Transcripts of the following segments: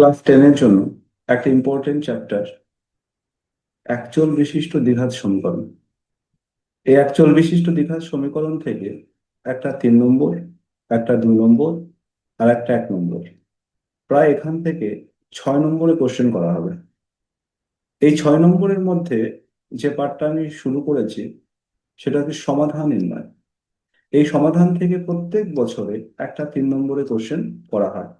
Class 10 এর জন্য একটা ইম্পর্টেন্ট চ্যাপ্টার একচল বিশিষ্ট দ্বিঘাত সমীকরণ। এই একচল বিশিষ্ট দ্বিঘাত সমীকরণ থেকে একটা 3 নম্বর, একটা 2 নম্বর আর একটা 1 নম্বর, প্রায় এখান থেকে 6 নম্বরে কোশ্চেন করা হবে। এই 6 নম্বরের মধ্যে যে পার্টটা আমি শুরু করেছি সেটা হচ্ছে সমাধান নির্ণয়। এই সমাধান থেকে প্রত্যেক বছরে একটা 3 নম্বরে কোশ্চেন করা হয়।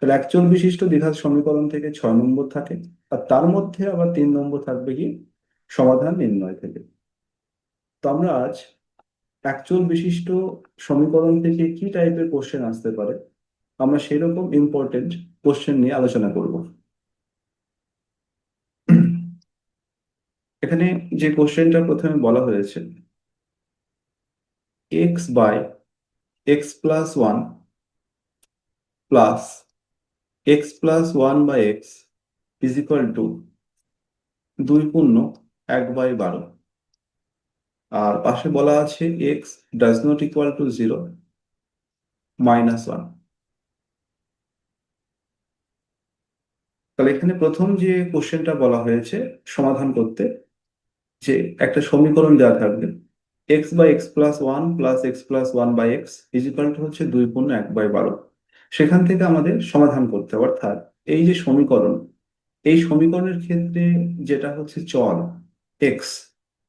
তাহলে একচল বিশিষ্ট দ্বিঘাত সমীকরণ থেকে 6 নম্বর থাকে, আর তার মধ্যে আবার 3 নম্বর থাকবে কি সমাধান নির্ণয় থেকে। তো আমরা আজ একচল বিশিষ্ট সমীকরণ থেকে কি টাইপের কোশ্চেন আসতে পারে আমরা সেরকম ইম্পর্টেন্ট কোশ্চেন নিয়ে আলোচনা করব। এখানে যে কোশ্চেনটা প্রথমে বলা হয়েছে, x by x plus one plus x plus one by x is equal to 2 পূর্ণ 1/12। আর পাশে বলা আছে x does not equal to 0 -1। তাহলে এখানে প্রথম যে কোশ্চেনটা বলা হয়েছে সমাধান করতে, যে একটা সমীকরণ দেওয়া থাকবে x by x plus one plus x plus one by x is equal to হচ্ছে 2 পূর্ণ 1/12। সেখান থেকে আমাদের সমাধান করতে হবে, অর্থাৎ এই যে সমীকরণ, এই সমীকরণের ক্ষেত্রে যেটা হচ্ছে চল এক্স,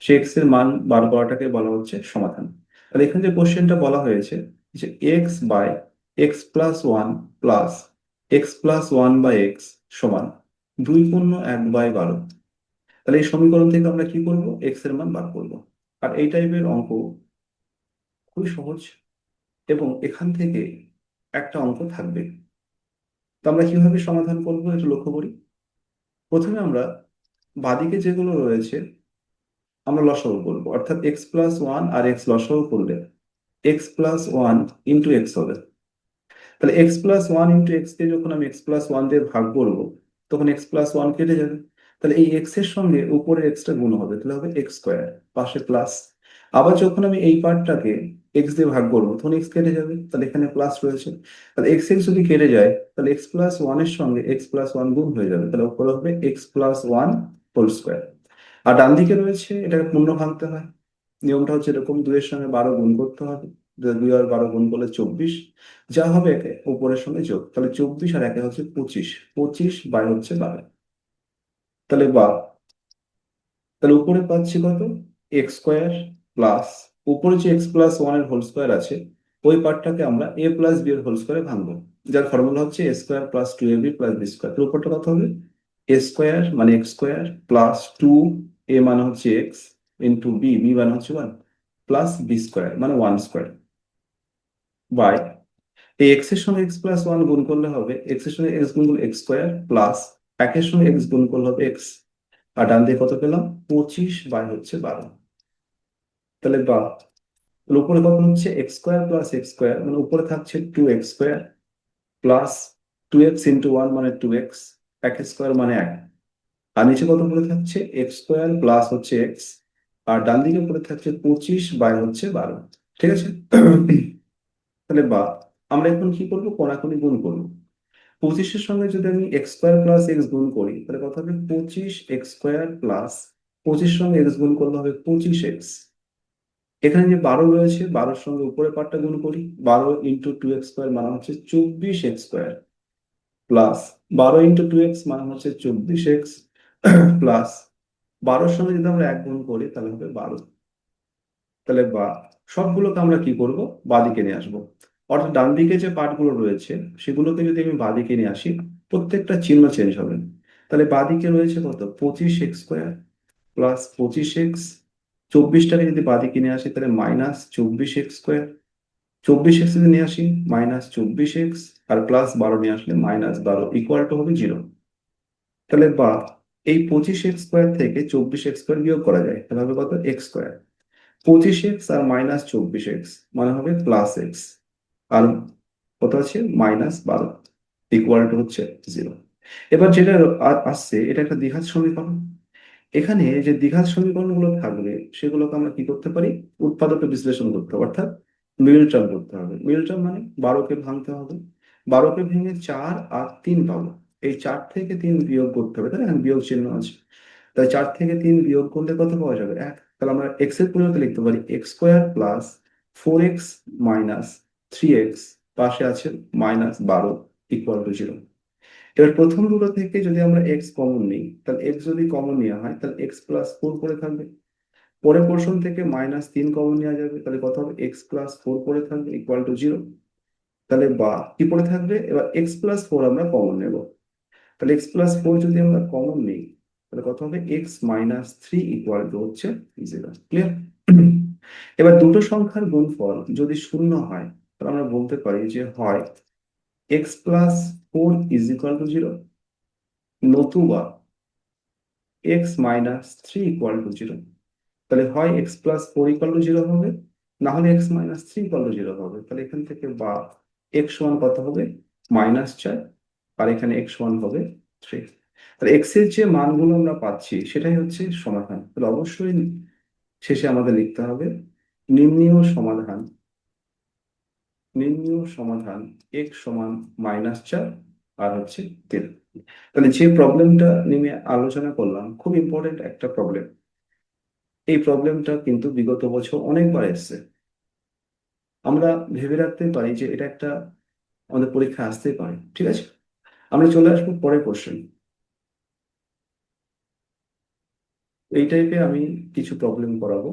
সে এক্স এর মান বার করাটাকে বলা হচ্ছে সমাধান। তাহলে এখানে যে কোশ্চেনটা বলা হয়েছে যে x by x plus one plus x plus one by x সমান 2 পূর্ণ 1/12। তাহলে এই সমীকরণ থেকে আমরা কি করব, এক্স এর মান বার করব। আর এই টাইপের অঙ্ক খুবই সহজ, এবং এখান থেকে একটা অঙ্ক থাকবে। তো আমরা কিভাবে সমাধান করবো একটু লক্ষ্য করি। প্রথমে আমরা বাদিকে যেগুলো রয়েছে আমরা লসাগু করবো, অর্থাৎ এক্স প্লাস ওয়ান আর এক্স লসাগু করলে X plus one into X হবে। তাহলে X plus one into X কে যখন আমি এক্স প্লাস ওয়ান দিয়ে ভাগ করবো তখন এক্স প্লাস ওয়ান কেটে যাবে। তাহলে এই এক্স এর সঙ্গে উপরে এক্সটা গুণ হবে, তাহলে হবে এক্স স্কোয়ার, পাশে প্লাস। আবার যখন আমি এই পার্টটাকে এক্স দিয়ে ভাগ করবো তখন এক্স কেটে যাবে, তাহলে এখানে প্লাস রয়েছে। তাহলে এক্স এক্স যদি কেটে যায় তাহলে এক্স প্লাস ওয়ান এর সঙ্গে এক্স প্লাস ওয়ান গুণ হয়ে যাবে, তাহলে উপরে হবে X plus one whole square. আর ডান দিকে রয়েছে এটাকে পূর্ণ ভাঙতে হয়। নিয়মটা হচ্ছে এরকম, 2 এর সঙ্গে 12 গুণ করতে হবে। 2 আর 12 গুণ করলে 24, যা হবে একে উপরের সঙ্গে যোগ, তাহলে 24 আর একে হচ্ছে 25, 25 বাই হচ্ছে 12। তাহলে তাহলে উপরে পাচ্ছি কত, এক্স স্কোয়ার প্লাস উপরে যে এক্স প্লাস ওয়ান এর হোল স্কোয়ার আছে ওই পার্টটাকে আমরা এ প্লাস বি এর হোল স্কোয়ারে ভাঙবো, যার ফর্মুলা হচ্ছে A square plus 2ab plus B square. তার উপরটা কত হবে, এ স্কোয়ার মানে এক্স স্কোয়ার প্লাস 2a মানে হচ্ছে এক্স ইন্টু বি, বি মানে হচ্ছে 1, প্লাস বি স্কোয়ার মানে 1 স্কোয়ার বাই এই এক্স এর সঙ্গে এক্স প্লাস ওয়ান গুণ করলে হবে এক্স এর সঙ্গে এক্স গুণ করলে এক্স স্কোয়ার প্লাস একের সঙ্গে এক্স গুণ করলে হবে এক্স। আর ডান দিয়ে কত পেলাম, 25 বাই হচ্ছে 12। তাহলে তাহলে উপরে কত হচ্ছে x square plus x square, মানে উপরে থাকছে 2x² plus 2x into one মানে 2x, এক স্কোয়ার মানে 1। আর নিচে কত পড়ে থাকছে এক্স স্কোয়ার প্লাস হচ্ছে এক্স, আর ডান দিকে পড়ে থাকছে 25 বাই হচ্ছে 12। ঠিক আছে। তাহলে আমরা এখন কি করবো, কোনাকুনি গুণ করবো। 25-এর সঙ্গে যদি আমি এক্স স্কোয়ার প্লাস এক্স গুণ করি তাহলে কত হবে 25x² প্লাস 25 সঙ্গে এক্স গুণ করলে হবে 25x। এখানে যে 12 রয়েছে 12-এর সঙ্গে উপরে পার্টটা গুণ করি, 12 ইন্টু 2x² মানে হচ্ছে 24x² প্লাস 12 ইন্টু 2x মানে হচ্ছে 24x প্লাস 12-এর সঙ্গে যদি আমরা এক গুণ করি তাহলে হবে 12। তাহলে সবগুলোকে আমরা কি করব, বাঁদিকে নিয়ে আসবো। অর্থাৎ ডান দিকে যে পার্টগুলো রয়েছে সেগুলোকে যদি আমি বাঁদিকে নিয়ে আসি প্রত্যেকটা চিহ্ন চেঞ্জ হবে। তাহলে বাঁদিকে রয়েছে কত, 25x² প্লাস 25x, 24টাকে যদি বাঁদিকে নিয়ে আসি তাহলে -24x², 24x যদি নিয়ে আসি -24x, আর প্লাস 12 নিয়ে আসলে -12 ইকুয়াল টু হবে 0। তাহলে এই 25x² থেকে 24x² বিয়োগ করা যায়, তাহলে হবে কত x²। 25x আর -24x মানে হবে +x, আর কত আছে -12 ইকুয়াল টু হচ্ছে 0। এবার যেটা আসছে এটা একটা দ্বিঘাত সমীকরণ। এখানে যে দ্বিঘাত সমীকরণগুলো থাকবে সেগুলোকে আমরা কি করতে পারি, উৎপাদকে বিশ্লেষণ করতে হবে, অর্থাৎ মিল টার্ম করতে হবে। মিল টার্ম মানে 12কে ভাঙতে হবে, 12কে ভেঙে 4 আর 3 পাবো। এই 4 থেকে 3 বিয়োগ করতে হবে, তাই না? এখানে বিয়োগ চিহ্ন আছে, তাই 4 থেকে 3 বিয়োগ করলে কত পাওয়া যাবে? 1। তাহলে আমরা এক্স এর পরিবর্তে লিখতে পারি x square plus 4x minus 3x, পাশে আছে -12 ইকুয়াল টু 0। এবার প্রথম দুটো থেকে যদি আমরা এক্স কমন নিই, তাহলে এক্স যদি কমন নেওয়া হয় তাহলে x+4 পড়ে থাকবে। পরের পোর্শন থেকে -3 কমন নেওয়া যাবে, তাহলে কত হবে? x+4 পড়ে থাকবে ইকুয়াল টু 0। তাহলে বা কি পড়ে থাকবে? এবার x+4 আমরা কমন নেব, তাহলে x+4 যদি আমরা কমন নিই তাহলে কত হবে? x-3 ইকুয়াল টু হচ্ছে 0। ক্লিয়ার? এবার দুটো সংখ্যার গুণফল যদি শূন্য হয় তাহলে আমরা বলতে পারি যে হয় x+4 ইজ ইকুয়াল টু 0, নতুবা x-3 ইকুয়াল টু 0। তাহলে হয় x+4 ইকুয়াল টু 0 হবে, না হলে x-3 ইকুয়াল টু 0 হবে। তাহলে এখান থেকে বা x সমান কত হবে? -4, আর এখানে x সমান হবে 3। তাহলে x এর যে মানগুলো আমরা পাচ্ছি সেটাই হচ্ছে সমাধান। তাহলে অবশ্যই শেষে আমাদের লিখতে হবে নির্ণেয় সমাধান, নির্ণেয় সমাধান x সমান -4 আর হচ্ছে 3। তাহলে যে প্রবলেমটা নিয়ে আলোচনা করলাম খুব ইম্পর্টেন্ট একটা প্রবলেম। এই প্রবলেমটা কিন্তু বিগত বছর অনেকবার এসেছে। আমরা ভেবে রাখতে পারি যে এটা একটা আমাদের পরীক্ষা আসতেই পারে। ঠিক আছে, আমরা চলে আসবো পরের কোশ্চেন। এই টাইপে আমি কিছু প্রবলেম করাবো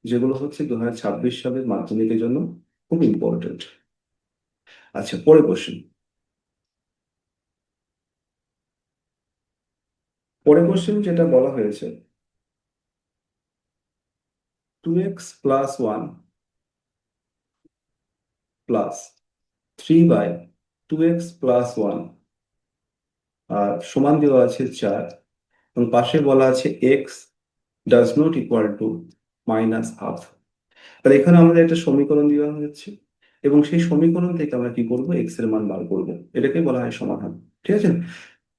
যেগুলো হচ্ছে 2026 সালের মাধ্যমিকের জন্য খুব ইম্পর্টেন্ট। আচ্ছা, পরের কোশ্চেন। পরের কোশ্চেন যেটা বলা হয়েছে 2x+1 প্লাস 3/2x+1 আর সমান দেওয়া আছে 4, এবং পাশে বলা আছে x does not equal two -12। তাহলে এখানে আমাদের একটা সমীকরণ দেওয়া হয়েছে, এবং সেই সমীকরণ থেকে আমরা কি করব? এক্স এর মান বার করব। এটাকে বলা হয় সমাধান। ঠিক আছে,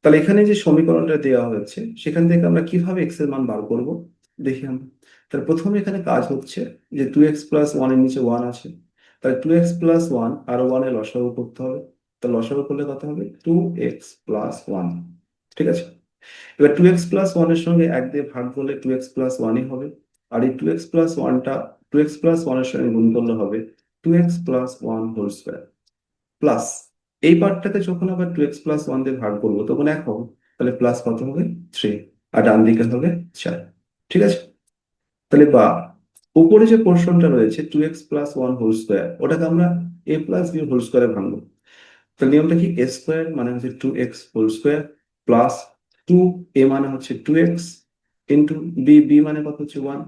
তাহলে এখানে যে সমীকরণটা দেওয়া হয়েছে সেখান থেকে আমরা কিভাবে এক্স এর মান বার করব দেখি আমরা। তাহলে প্রথমে এখানে কাজ হচ্ছে যে 2x+1 এর নিচে 1 আছে, তাহলে 2x+1 আর 1 এর লসাগু করতে হবে। তাহলে লসাগু করলে কত হবে? 2x+1। ঠিক আছে, এবার 2x+1 এর সঙ্গে 1 দিয়ে ভাগ করলে 2x+1ই হবে, আর এই 2x+1টা 2x+1 এর সঙ্গে গুণ করলে হবে 2x+1 হোল স্কোয়ার, প্লাস এই পার্টটাকে যখন আবার 2x+1 দিয়ে ভাগ করবো তখন 1 হবে, তাহলে প্লাস কত হবে? 3, আর ডান দিকে হবে 4। ঠিক আছে, তাহলে বা উপরে যে পোর্শনটা রয়েছে 2x+1 হোল স্কোয়ার, ওটাকে আমরা a+b হোল স্কোয়ারে ভাঙবো। তাহলে নিয়মটা কি? এ স্কোয়ার মানে হচ্ছে 2x whole square plus 2a মানে হচ্ছে 2x ইন্টু বি মানে কত হচ্ছে 1,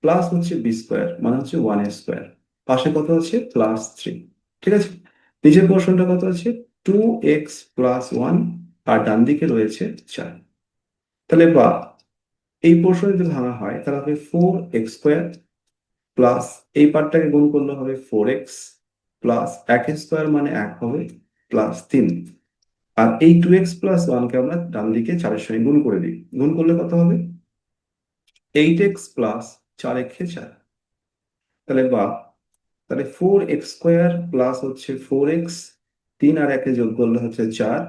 প্লাস হচ্ছে বি স্কোয়ার মানে হচ্ছে 1 স্কোয়ার, পাশে কত আছে? +3। ঠিক আছে, নিচের পোর্শনটা কত আছে? 2x+1, আর ডান দিকে রয়েছে 4। তাহলে বা এই পোর্শন যদি ভাঙা হয় তাহলে হবে 4x² প্লাস এই পার্টটাকে গুণ করলে হবে 4x প্লাস 1 স্কোয়ার মানে 1 হবে, প্লাস 3, আর এই 2x+1 কে আমরা ডান দিকে 4-এর সঙ্গে গুণ করে দিই। গুণ করলে কত হবে? 8x plus 4 4। তাহলে বা তাহলে 4x² প্লাস হচ্ছে 4x, 3 আর 1 যোগ করলে হচ্ছে 4,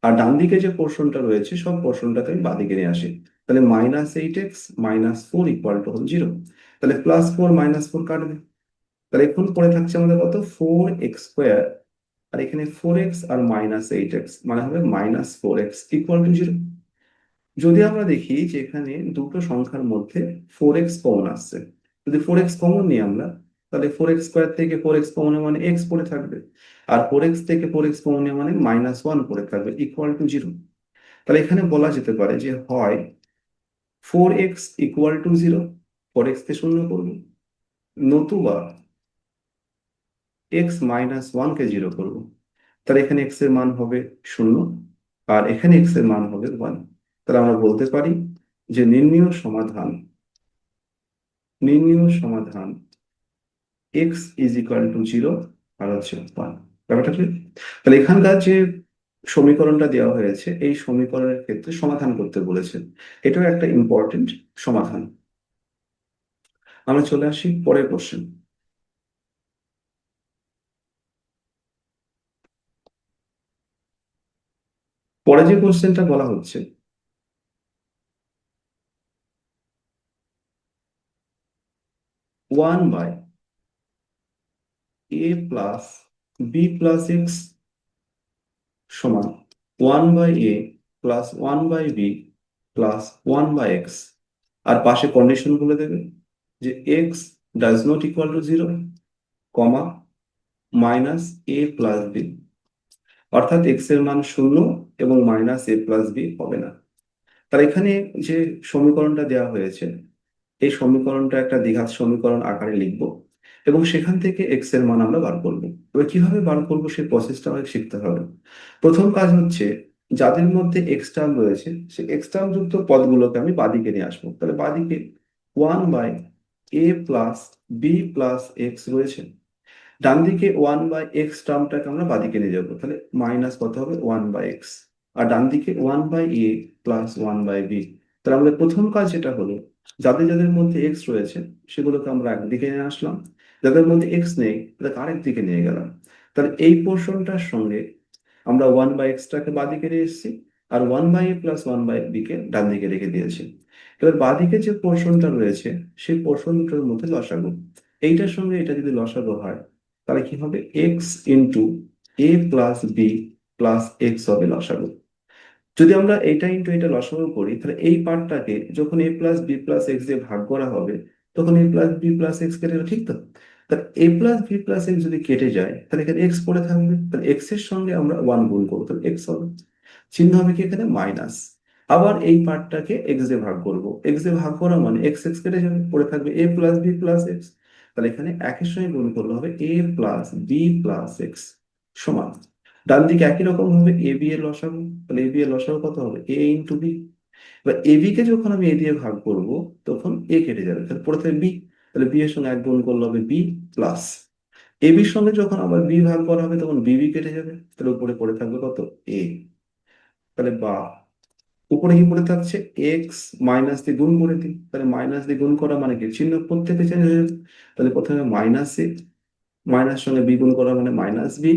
আর ডান দিকে যে পোর্শনটা রয়েছে সব পোর্শনটাকে আমি বাদিকে নিয়ে আসি। তাহলে -8x -4 ইকুয়াল টু 0। তাহলে +4 -4 কাটবে, তাহলে এখন পড়ে থাকছে আমাদের কত? 4x², আর এখানে 4x আর -8x মানে হবে -4x ইকুয়াল টু 0। যদি আমরা দেখি যে এখানে দুটো সংখ্যার মধ্যে 4x কমন আসছে, যদি 4x কমন নিই আমরা, তাহলে 4x² থেকে 4x কমন মানে x পড়ে থাকবে, আর 4x থেকে 4x কমন মানে -1 পড়ে থাকবে ইকুয়াল টু 0। তাহলে এখানে বলা যেতে পারে যে হয় 4x ইকুয়াল টু 0, 4x কে শূন্য করবো, নতুবা x-1 কে 0 করবো। তাহলে এখানে x এর মান হবে 0, আর এখানে x এর মান হবে 1। তাহলে আমরা বলতে পারি যে নির্ণেয় সমাধান, নির্ণেয় সমাধান x ইজ ইকুয়াল টু 0 আর হচ্ছে 1। ব্যাপারটা কি? তাহলে এখানকার যে সমীকরণটা দেওয়া হয়েছে এই সমীকরণের ক্ষেত্রে সমাধান করতে বলেছে, এটাও একটা ইম্পর্টেন্ট সমাধান। আমরা চলে আসি পরের কোশ্চেন। পরে যে কোশ্চেনটা বলা হচ্ছে, 1/a+b+x সমান 1/a+1/b+1/x, আর পাশে কন্ডিশন বলে দেবে যে x does not equal to 0, comma -a+b, অর্থাৎ x এর মান 0 এবং -a+b হবে না। তার এখানে যে সমীকরণটা দেওয়া হয়েছে, এই সমীকরণটা একটা দ্বিঘাত সমীকরণ আকারে লিখব এবং সেখান থেকে এক্স এর মান আমরা বার করব। এবার কিভাবে বার করব সেই প্রসেসটা আমাকে শিখতে হবে। প্রথম কাজ হচ্ছে, যাদের মধ্যে এক্স টার্ম রয়েছে সেই এক্স টার্ম যুক্ত পদগুলোকে আমি বাদিকে নিয়ে আসবো। তাহলে বাদিকে 1/a+b+x রয়েছে, ডান দিকে 1/x টার্মটাকে আমরা বাদিকে নিয়ে যাবো, তাহলে মাইনাস কত হবে 1/x, আর ডান দিকে 1/a+1/b। তাহলে আমাদের প্রথম কাজ যেটা হলো, যাদের যাদের মধ্যে এক্স রয়েছে সেগুলোকে আমরা একদিকে নিয়ে আসলাম, যাদের মধ্যে এক্স নেই তাদেরকে আরেক দিকে নিয়ে গেলাম। তাহলে এই পোর্শনটার সঙ্গে আমরা 1/x-টাকে বাদিকে নিয়ে এসেছি, আর 1/a+1/b কে ডান দিকে রেখে দিয়েছি। এবার বাদিকে যে পোর্শনটা রয়েছে সেই পোর্শন দুটোর মধ্যে লসাগু, এইটার সঙ্গে এটা যদি লসাগু হয় তাহলে কি হবে, এক্স ইন্টু a+b+x হবে লসাগু। যদি আমরা এটা ইন্টু এটা লসাগু করি তাহলে এই পার্টটাকে যখন a+b+x দিয়ে ভাগ করা হবে তখন a+b+x কেটে যাবে, ঠিক তো? তাহলে a+b+x যদি কেটে যায় তাহলে এখানে x পড়ে থাকবে, তাহলে x এর সঙ্গে আমরা 1 গুণ করবো, তাহলে x হবে, চিহ্ন হবে কি এখানে মাইনাস। আবার এই পার্টটাকে x দিয়ে ভাগ করব, x দিয়ে ভাগ করা মানে x x কেটে যাবে, পড়ে থাকবে a+b+x। তাহলে এখানে একের সঙ্গে গুণ করলে হবে a+b+x সমান, ডান দিকে একই রকম ভাবে এ বি এর লসাগু, তাহলে এ বি এর লসাগু কত হবে এ ইন্টু বি। এবার এ বি কে যখন আমি এ দিয়ে ভাগ করব তখন এ কেটে যাবে, তাহলে পড়ে থাকবে বি, তাহলে বি এর সঙ্গে এক গুণ করলে হবে বি প্লাস, এ বির সঙ্গে যখন আবার বি ভাগ করা হবে তখন বি বি কেটে যাবে, তাহলে উপরে পড়ে থাকবে কত এ। তাহলে বা উপরে কি পড়ে থাকছে এক্স, মাইনাস দিয়ে গুণ করে দিই, তাহলে মাইনাস দিয়ে গুণ করা মানে কি চিহ্ন প্রত্যেকে চেঞ্জ হয়ে যাবে, তাহলে প্রথমে মাইনাস এ, মাইনাস সঙ্গে বি গুণ করা মানে মাইনাস বি,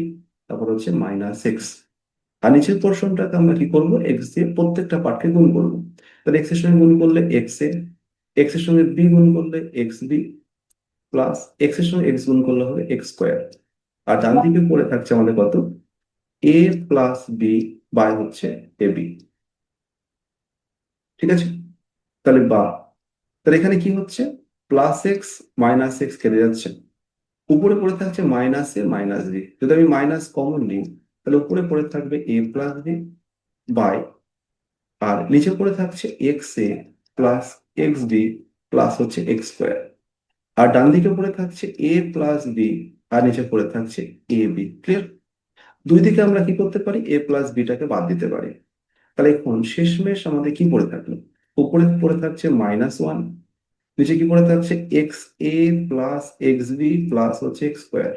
তারপর হচ্ছে -x। আর নিচের পোর্শনটাকে আমরা কি করবো, এক্স দিয়ে প্রত্যেকটা পার্টকে গুণ করবো। তাহলে এক্স এর সঙ্গে গুণ করলে এক্স এ, এক্স এর সঙ্গে বি গুণ করলে এক্স বি, প্লাস এক্স এর সঙ্গে এক্স গুণ করলে হবে এক্স স্কোয়ার। আর ডান দিকে পড়ে থাকছে আমাদের কত, a+b হচ্ছে ab, ঠিক আছে? তাহলে তাহলে এখানে কি হচ্ছে, +x -x কেটে যাচ্ছে, উপরে পড়ে থাকছে -a, -b। যদি আমি মাইনাস কমন নিই তাহলে উপরে পড়ে থাকবে a+b বাই, আর নিচে পড়ে থাকছে x a+xb প্লাস হচ্ছে এক্স স্কোয়ার, আর ডান দিকে পড়ে থাকছে a+b আর নিচে পড়ে থাকছে ab। ক্লিয়ার? দুই দিকে আমরা কি করতে পারি, a+bটাকে বাদ দিতে পারি। তাহলে এখন শেষমেশ আমাদের কি পড়ে থাকলো, উপরে পড়ে থাকছে -1, নিচে কি পড়ে থাকছে x a+xb প্লাস হচ্ছে এক্স স্কোয়ার,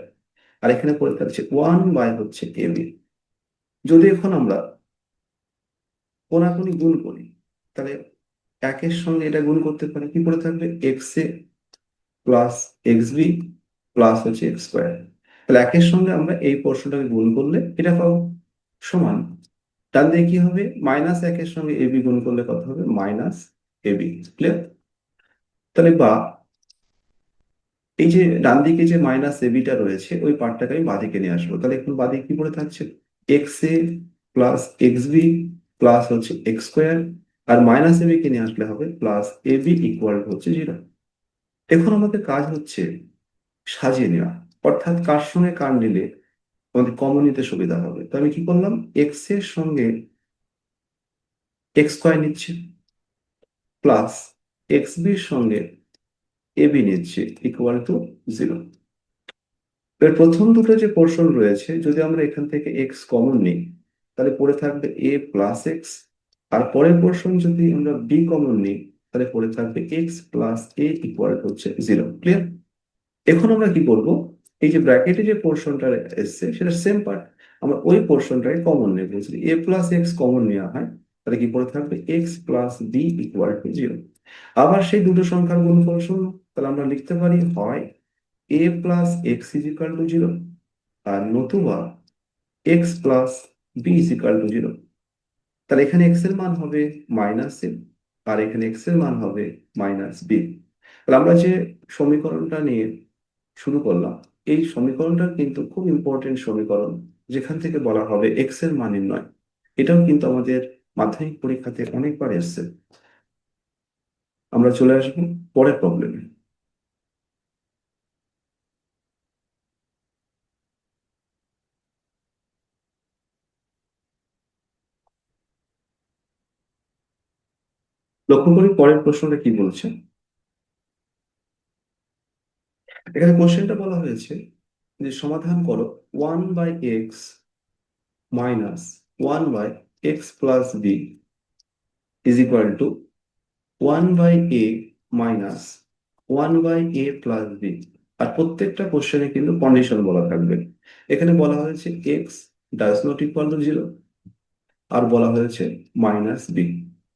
আর এখানে পড়ে থাকছে 1 হচ্ছে ab। যদি এখন আমরা কোনাকুনি গুণ করি তাহলে একের সঙ্গে এটা গুণ করতে পারি, কি পড়ে থাকবে এক্স এ প্লাস এক্স বি প্লাস হচ্ছে এক্স স্কোয়ার। তাহলে একের সঙ্গে আমরা এই পোর্শনটাকে গুণ করলে এটা পাবো, সমান ডান দিকে কি হবে, -1-এর সঙ্গে এবি গুণ করলে কত হবে -ab। ক্লিয়ার? তাহলে বা এই যে ডান দিকে যে -abটা রয়েছে ওই পার্টটাকে আমি বাঁদিকে নিয়ে আসবো, তাহলে এখন বাঁদিকে কি পড়ে থাকছে এক্স এ প্লাস এক্স বি প্লাস হচ্ছে এক্স স্কোয়ার, আর -ab কে নিয়ে আসলে হবে +ab ইকুয়াল হচ্ছে 0। এখন আমাদের কাজ হচ্ছে সাজিয়ে নেওয়া, অর্থাৎ কার সঙ্গে কার নিলে আমাদের কমন নিতে সুবিধা হবে। তো আমি কি করলাম, এক্স এর সঙ্গে এক্স স্কোয়ার নিচ্ছি, প্লাস এক্স বির সঙ্গে এবি নিচ্ছি ইকুয়াল টু 0। এর প্রথম দুটো যে পোর্শন রয়েছে যদি আমরা এখান থেকে এক্স কমন নিই তাহলে পড়ে থাকবে a+x, আর পরের পোর্শন যদি আমরা বি কমন নিই তাহলে পড়ে থাকবে x+a ইকুয়াল হচ্ছে 0। ক্লিয়ার? এখন আমরা কি করব, এই যে ব্র্যাকেটে যে পোর্শনটা এসছে সেটা সেম পার্ট, আমরা ওই পোর্শনটাকে কমন নেব। যদি a+x কমন নেওয়া হয় তাহলে কি পড়ে থাকবে x+b ইকুয়াল টু 0। আবার সেই দুটো সংখ্যার গুণফল 0, তাহলে আমরা লিখতে পারি হয় a+x ইজ ইকুয়াল টু 0, আর নতুবা x+b ইজ ইকুয়াল টু 0। তাহলে এখানে এক্স এর মান হবে -a, আর এখানে এক্স এর মান হবে -b। তাহলে আমরা যে সমীকরণটা নিয়ে শুরু করলাম, এই সমীকরণটা কিন্তু খুব ইম্পর্টেন্ট সমীকরণ, যেখান থেকে বলা হবে এক্স এর মান নির্ণয়। এটাও কিন্তু আমাদের মাধ্যমিক পরীক্ষাতে অনেকবার এসেছে। আমরা চলে আসবো পরের প্রবলেমে। লক্ষ্য করি পরের প্রশ্নটা কি বলছে। এখানে কোশ্চেনটা বলা হয়েছে যে সমাধান করো 1/x minus 1/x plus b is equal to 1/a minus 1/a plus b. আর প্রত্যেকটা কোশ্চেনে কিন্তু কন্ডিশন বলা থাকবে। এখানে বলা হয়েছে x does not equal to zero, আর বলা হয়েছে -b,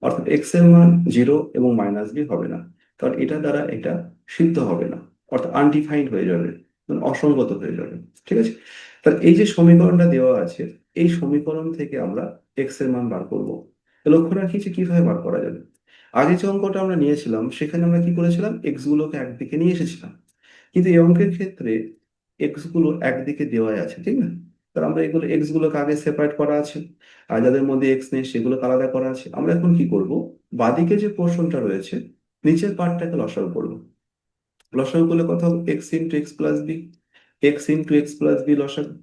অর্থাৎ এক্স এর মান 0 এবং -b হবে না, কারণ এটা দ্বারা এটা সিদ্ধ হবে না, অর্থাৎ আনডিফাইন্ড হয়ে যাবে, মানে অসঙ্গত হয়ে যাবে। ঠিক আছে, তাহলে এই যে সমীকরণটা দেওয়া আছে, এই সমীকরণ থেকে আমরা এক্স এর মান বার করব। লক্ষ্য রাখি যে কিভাবে বার করা যাবে। আগে যে অঙ্কটা আমরা নিয়েছিলাম সেখানে আমরা কি করেছিলাম, এক্স গুলোকে একদিকে নিয়ে এসেছিলাম, কিন্তু এই অঙ্কের ক্ষেত্রে এক্স গুলো একদিকে দেওয়াই আছে, ঠিক না? তাহলে আমরা এগুলো এক্স গুলোকে আগে সেপারেট করা আছে, আর যাদের মধ্যে এক্স নেই সেগুলোকে আলাদা করা আছে। আমরা এখন কি করব, বাদিকে যে পোর্শনটা রয়েছে নিচের পার্টটাকে লসাগু করবো। লসাগু করলে কথা হবে x into x plus b, x into x plus b লসাগু।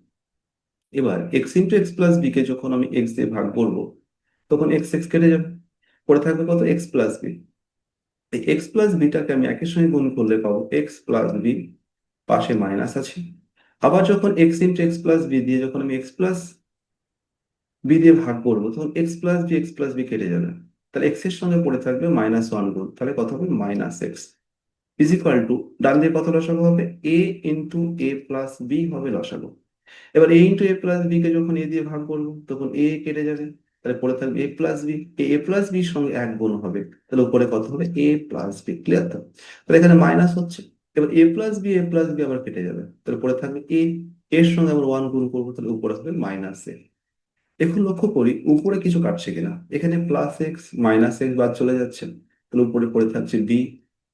এবার x into x plus b কে যখন আমি এক্স দিয়ে ভাগ করবো, তখন এক্স এক্স কেটে যাবে, পড়ে থাকবে কত, এক্স প্লাস বি। এই এক্স প্লাস বিটাকে আমি একের সঙ্গে গুণ করলে পাবো এক্স প্লাস বি, পাশে মাইনাস আছে। আবার যখন x into x plus b দিয়ে যখন আমি এক্স প্লাস বি দিয়ে ভাগ করবো, তখন এক্স প্লাস বি কেটে যাবে। তাহলে এক্স এর সঙ্গে পড়ে থাকবে -1 গুণ, তাহলে কত হবে -x ইজ ইকুয়াল টু, ডান দিয়ে কত লসাগু হবে, এ ইন্টু এ প্লাস বি হবে লসাগু। এবার এ ইন্টু এ প্লাস বি কে যখন এ দিয়ে ভাগ করবো তখন এ কেটে যাবে, তাহলে পড়ে থাকবে এ প্লাস বি। এ প্লাস বির সঙ্গে এক গুণ হবে, তাহলে উপরে কত হবে, এ প্লাস বি। ক্লিয়ার তো? তাহলে এখানে মাইনাস হচ্ছে। এবার এ প্লাস বি আবার কেটে যাবে, তাহলে পড়ে থাকবে এ, এর সঙ্গে আবার 1 গুণ করবো, তাহলে উপরে হবে -a। এখন লক্ষ্য করি উপরে কিছু কাটছে কিনা, এখানে প্লাস এক্স মাইনাস এক্স বাদ চলে যাচ্ছে, তাহলে উপরে পড়ে থাকছে বি।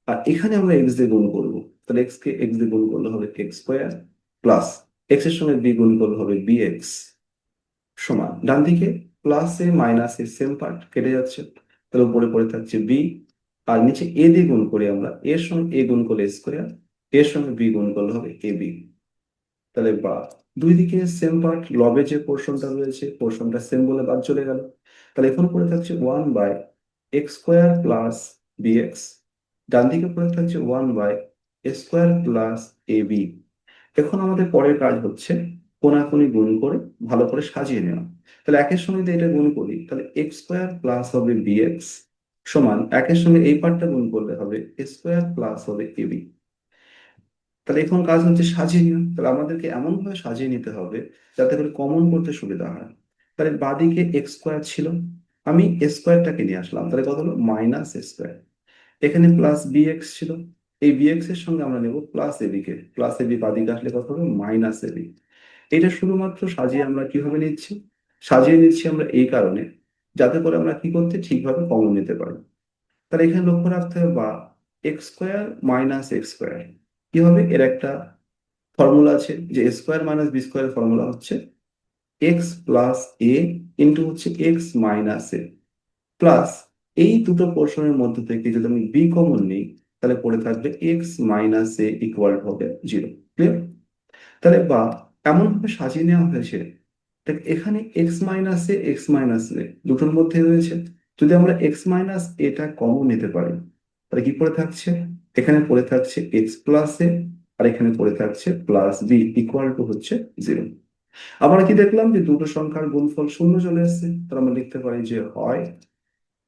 আর এখানে আমরা এক্স দিয়ে গুণ করবো, তাহলে এক্স কে এক্স দিয়ে গুণ করলে হবে এক্স স্কোয়ার, প্লাস এক্স এর সঙ্গে বি গুণ করলে হবে বি এক্স, সমান ডান দিকে plus a minus A same part কেটে যাচ্ছে, তাহলে উপরে পড়ে থাকছে বি। আর নিচে এ দিয়ে গুণ করি আমরা, এর সঙ্গে এ গুণ করলে স্কোয়ার, এর সঙ্গে বি গুণ করলে হবে এ বি। তাহলে বা দুই দিকে সেম পার্ট, লবে যে পোর্শনটা রয়েছে পোর্শনটা সেম বলে বাদ চলে গেল। তাহলে এখন পড়ে থাকছে 1/x² প্লাস bx, ডান দিকে পড়ে থাকছে 1/a² প্লাস ab। এখন আমাদের পরের কাজ হচ্ছে কোনাকুনি গুণ করে ভালো করে সাজিয়ে নেওয়া। তাহলে একের সঙ্গে যদি এটা গুণ করি তাহলে x² প্লাস হবে bx, সমান একের সঙ্গে এই পার্টটা গুণ করলে হবে a² প্লাস হবে ab। তাহলে এখন কাজ হচ্ছে সাজিয়ে নেওয়া। তাহলে আমাদেরকে এমন ভাবে সাজিয়ে নিতে হবে যাতে করে কমন করতে সুবিধা হয়। তাহলে বাদিকে এক্স স্কোয়ার ছিল, আমি স্কোয়ারটাকে নিয়ে আসলাম, তাহলে কত হলো, -a²। এখানে প্লাস bx ছিল, এই bx এর সঙ্গে আমরা নেব প্লাস ab কে, প্লাস ab বাদিকে আসলে কত হবে, -ab। এটা শুধুমাত্র সাজিয়ে আমরা কিভাবে নিচ্ছি, সাজিয়ে নিচ্ছি আমরা এই কারণে যাতে করে আমরা কি করতে ঠিকভাবে কমন নিতে পারি। তাহলে এখানে লক্ষ্য রাখতে হবে বা x² -x², কি হবে, এর একটা ফর্মুলা আছে যে square minus b square formula হচ্ছে এক্স প্লাস এ ইন্টু হচ্ছে এক্স মাইনাস এ, প্লাস এই দুটো পোর্শনের মধ্যে থেকে যদি আমি বি কমন নিই তাহলে পড়ে থাকবে এক্স মাইনাস এ ইকুয়াল হবে 0। ক্লিয়ার? তাহলে বা এমন ভাবে সাজিয়ে নেওয়া হয়েছে, দেখ এখানে এক্স মাইনাস এ দুটোর মধ্যে রয়েছে, যদি আমরা এক্স মাইনাস এটা কমন নিতে পারি তাহলে কি পড়ে থাকছে, এখানে পড়ে থাকছে এক্স প্লাস এ, আর এখানে পড়ে থাকছে প্লাস বি ইকুয়াল টু হচ্ছে 0। আবার কি দেখলাম যে দুটো সংখ্যার গুণফল শূন্য চলে আসছে, তাহলে আমরা লিখতে পারি যে হয়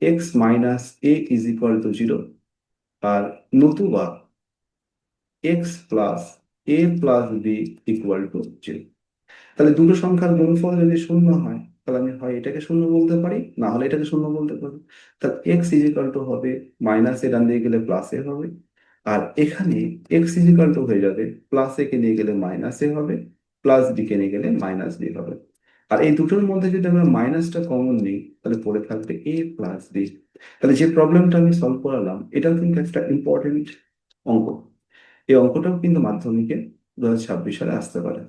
x minus a is equal to 0, আর নতুবা x plus a plus b equal to 0। তাহলে দুটো সংখ্যার গুণফল যদি শূন্য হয় তাহলে আমি হয় এটাকে শূন্য বলতে পারি, না হলে এটাকে শূন্য বলতে পারি। তাহলে এক্স ইজিক্যাল টু হবে মাইনাস এ ডান দিয়ে গেলে প্লাস এ হবে, আর এখানে এক্স ইজিক্যাল টু হয়ে যাবে প্লাস এ কে নিয়ে গেলে মাইনাস এ হবে, প্লাস বি কে নিয়ে গেলে মাইনাস বি হবে। আর এই দুটোর মধ্যে যদি আমরা মাইনাসটা কমন নিই তাহলে পড়ে থাকবে এ প্লাস বি। তাহলে যে প্রবলেমটা আমি সলভ করালাম এটাও কিন্তু একটা ইম্পর্টেন্ট অঙ্ক। এই অঙ্কটাও কিন্তু মাধ্যমিকে 2026 সালে আসতে পারে।